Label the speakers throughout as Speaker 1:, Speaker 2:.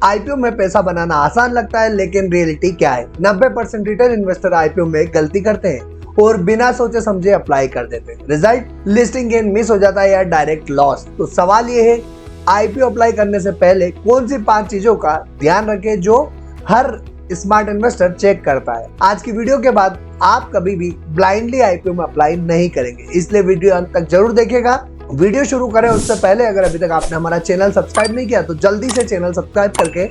Speaker 1: IPO में पैसा बनाना आसान लगता है, लेकिन रियलिटी क्या है? 90% रिटेल इन्वेस्टर आईपीओ में गलती करते हैं और बिना सोचे समझे अप्लाई कर देते हैं। रिजल्ट लिस्टिंग गेन मिस हो जाता है या डायरेक्ट लॉस। तो सवाल ये है, आईपीओ अप्लाई करने से पहले कौन सी 5 चीजों का ध्यान रखें जो हर स्मार्ट इन्वेस्टर चेक करता है। आज की वीडियो के बाद आप कभी भी ब्लाइंडली आईपीओ में अप्लाई नहीं करेंगे, इसलिए वीडियो अंत तक जरूर देखिएगा। वीडियो शुरू करें उससे पहले अगर अभी तक आपने हमारा चैनल सब्सक्राइब नहीं किया तो जल्दी से चैनल सब्सक्राइब करके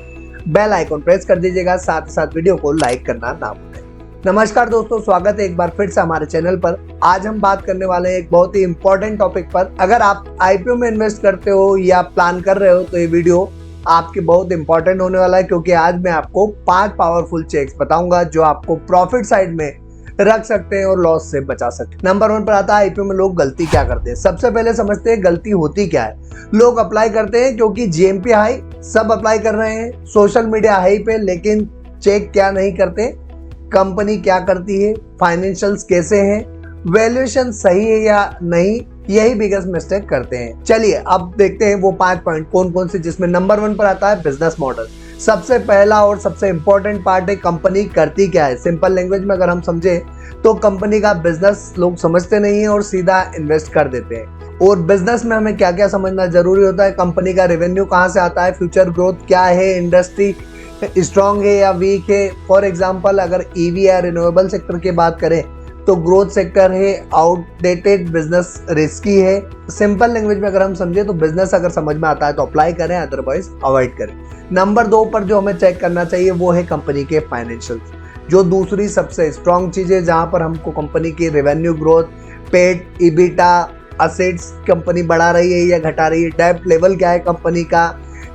Speaker 1: बेल आइकॉन प्रेस कर दीजिएगा, साथ ही साथ वीडियो को लाइक करना ना भूलें। नमस्कार दोस्तों, स्वागत है एक बार फिर से हमारे चैनल पर। आज हम बात करने वाले हैं एक बहुत ही इंपॉर्टेंट टॉपिक पर। अगर आप आईपीओ में इन्वेस्ट करते हो या प्लान कर रहे हो तो ये वीडियो आपके बहुत इंपॉर्टेंट होने वाला है, क्योंकि आज मैं आपको 5 पावरफुल चेक्स बताऊंगा जो आपको प्रॉफिट साइड में रख सकते हैं और लॉस से बचा सकते हैं। नंबर 1 पर आता है आईपीओ में लोग गलती क्या करते हैं। सबसे पहले समझते हैं गलती होती क्या है। लोग अप्लाई करते हैं क्योंकि जीएमपी हाई, सब अप्लाई कर रहे हैं, सोशल मीडिया हाई पे, लेकिन चेक क्या नहीं करते, कंपनी क्या करती है, फाइनेंशियल्स कैसे हैं, वैल्यूएशन सही है या नहीं, यही बिगेस्ट मिस्टेक करते हैं। चलिए अब देखते हैं वो 5 पॉइंट कौन कौन से, जिसमें नंबर 1 पर आता है बिजनेस मॉडल। सबसे पहला और सबसे इंपॉर्टेंट पार्ट है कंपनी करती क्या है। सिंपल लैंग्वेज में अगर हम समझे तो कंपनी का बिजनेस लोग समझते नहीं है और सीधा इन्वेस्ट कर देते हैं। और बिजनेस में हमें क्या क्या समझना जरूरी होता है, कंपनी का रेवेन्यू कहाँ से आता है, फ्यूचर ग्रोथ क्या है, इंडस्ट्री स्ट्रॉन्ग है या वीक है। फॉर एग्जाम्पल अगर ईवी या रिन्यूएबल सेक्टर की बात करें तो ग्रोथ सेक्टर है, आउटडेटेड बिजनेस रिस्की है। सिंपल लैंग्वेज में अगर हम समझे तो बिजनेस अगर समझ में आता है तो अप्लाई करें, अदरवाइज अवॉइड करें। नंबर 2 पर जो हमें चेक करना चाहिए वो है कंपनी के फाइनेंशियल्स, जो दूसरी सबसे स्ट्रॉन्ग चीज है, जहां पर हमको कंपनी की रेवेन्यू ग्रोथ, पेट, इबिटा, असेट्स कंपनी बढ़ा रही है या घटा रही है, डेब्ट लेवल क्या है कंपनी का,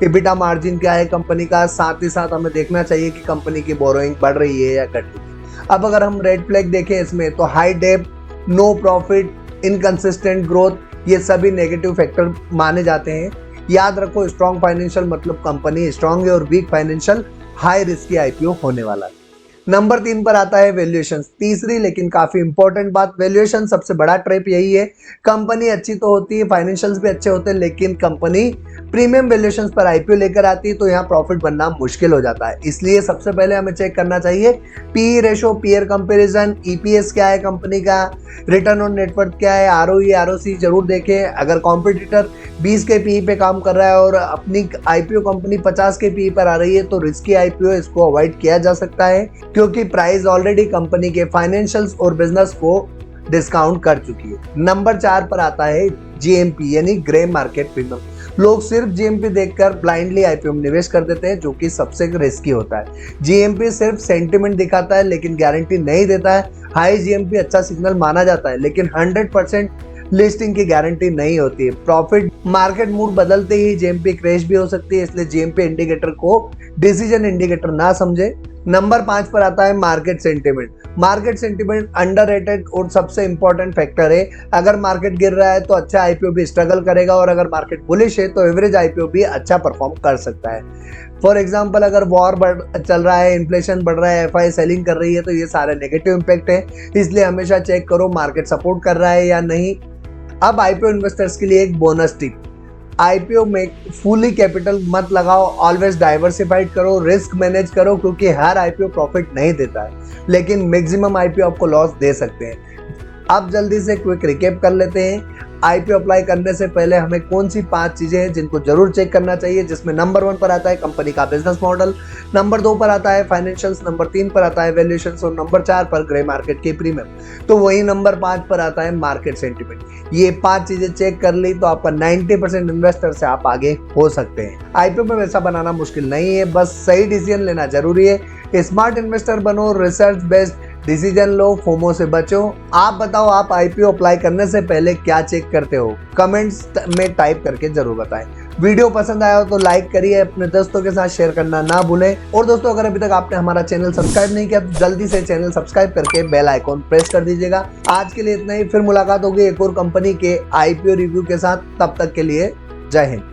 Speaker 1: इबिटा मार्जिन क्या है कंपनी का। साथ ही साथ हमें देखना चाहिए कि कंपनी की बोरोइंग बढ़ रही है या घट रही है। अब अगर हम रेड फ्लैग देखें इसमें तो हाई डेब्ट, नो प्रॉफिट, इनकंसिस्टेंट ग्रोथ, ये सभी नेगेटिव फैक्टर माने जाते हैं। याद रखो, स्ट्रॉन्ग फाइनेंशियल मतलब कंपनी स्ट्रॉन्ग है और weak financial high risky IPO होने वाला है। नंबर 3 पर आता है वैल्यूएशन। तीसरी लेकिन काफी इंपॉर्टेंट बात, वैल्यूएशन सबसे बड़ा ट्रैप यही है। कंपनी अच्छी तो होती है, फाइनेंशियल्स भी अच्छे होते हैं, लेकिन कंपनी प्रीमियम वैल्यूएशन पर आईपीओ लेकर आती है तो यहाँ प्रॉफिट बनना मुश्किल हो जाता है। इसलिए सबसे पहले हमें चेक करना चाहिए P ratio, peer comparison, EPS क्या है कंपनी का, रिटर्न ऑन नेटवर्थ क्या है, आरओई, आरओसी जरूर देखें। अगर कॉम्पिटिटर 20 के पी पे काम कर रहा है और अपनी आईपीओ कंपनी 50 के पी पर आ रही है तो रिस्की आईपीओ, इसको अवॉइड किया जा सकता है, क्योंकि प्राइस ऑलरेडी कंपनी के फाइनेंशियल्स और बिजनेस को डिस्काउंट कर चुकी है। नंबर 4 पर आता है जीएमपी यानी ग्रे मार्केट प्रीमियम। लोग सिर्फ जीएमपी देखकर ब्लाइंडली आईपीओ में निवेश कर देते हैं, जो कि सबसे रिस्की होता है। जीएमपी सिर्फ सेंटिमेंट दिखाता है लेकिन गारंटी नहीं देता है। हाई जीएमपी अच्छा सिग्नल माना जाता है, लेकिन 100% लिस्टिंग की गारंटी नहीं होती है। प्रॉफिट मार्केट मूड बदलते ही जीएमपी क्रैश भी हो सकती है, इसलिए जीएमपी इंडिकेटर को डिसीजन इंडिकेटर ना समझे। नंबर 5 पर आता है market sentiment. Market sentiment underrated और सबसे इंपॉर्टेंट फैक्टर है। अगर मार्केट गिर रहा है तो अच्छा आईपीओ भी स्ट्रगल करेगा, और अगर मार्केट बुलिश है तो एवरेज आईपीओ भी अच्छा परफॉर्म कर सकता है। फॉर एग्जांपल अगर वॉर चल रहा है, इन्फ्लेशन बढ़ रहा है, एफआई सेलिंग कर रही है, तो ये सारे नेगेटिव इंपैक्ट है। इसलिए हमेशा चेक करो मार्केट सपोर्ट कर रहा है या नहीं। अब आईपीओ इन्वेस्टर्स के लिए एक बोनस टिप, आईपीओ में फुली कैपिटल मत लगाओ, ऑलवेज डाइवर्सिफाइड करो, रिस्क मैनेज करो, क्योंकि हर आईपीओ प्रॉफिट नहीं देता है, लेकिन मैक्सिमम आईपीओ आपको लॉस दे सकते हैं। अब जल्दी से क्विक रिकैप कर लेते हैं। आईपीओ अप्लाई करने से पहले हमें कौन सी 5 चीजें हैं जिनको जरूर चेक करना चाहिए, जिसमें नंबर 1 पर आता है कंपनी का बिजनेस मॉडल, नंबर 2 पर आता है फाइनेंशियल्स, नंबर 3 पर आता है वैल्यूएशन और नंबर 4 पर ग्रे मार्केट के प्रीमियम। तो वही नंबर 5 पर आता है मार्केट सेंटिमेंट। ये 5 चीजें चेक कर ली तो आपका 90% इन्वेस्टर से आप आगे हो सकते हैं। आईपीओ में पैसा बनाना मुश्किल नहीं है, बस सही डिसीजन लेना जरूरी है। स्मार्ट इन्वेस्टर बनो, रिसर्च बेस्ड डिसीजन लो, फोमो से बचो। आप बताओ, आप आईपीओ अप्लाई करने से पहले क्या चेक करते हो? कमेंट्स में टाइप करके जरूर बताएं। वीडियो पसंद आया हो तो लाइक करिए, अपने दोस्तों के साथ शेयर करना ना भूलें। और दोस्तों अगर अभी तक आपने हमारा चैनल सब्सक्राइब नहीं किया तो जल्दी से चैनल सब्सक्राइब करके बेल आइकॉन प्रेस कर दीजिएगा। आज के लिए इतना ही, फिर मुलाकात होगी एक और कंपनी के आईपीओ रिव्यू के साथ। तब तक के लिए जय हिंद।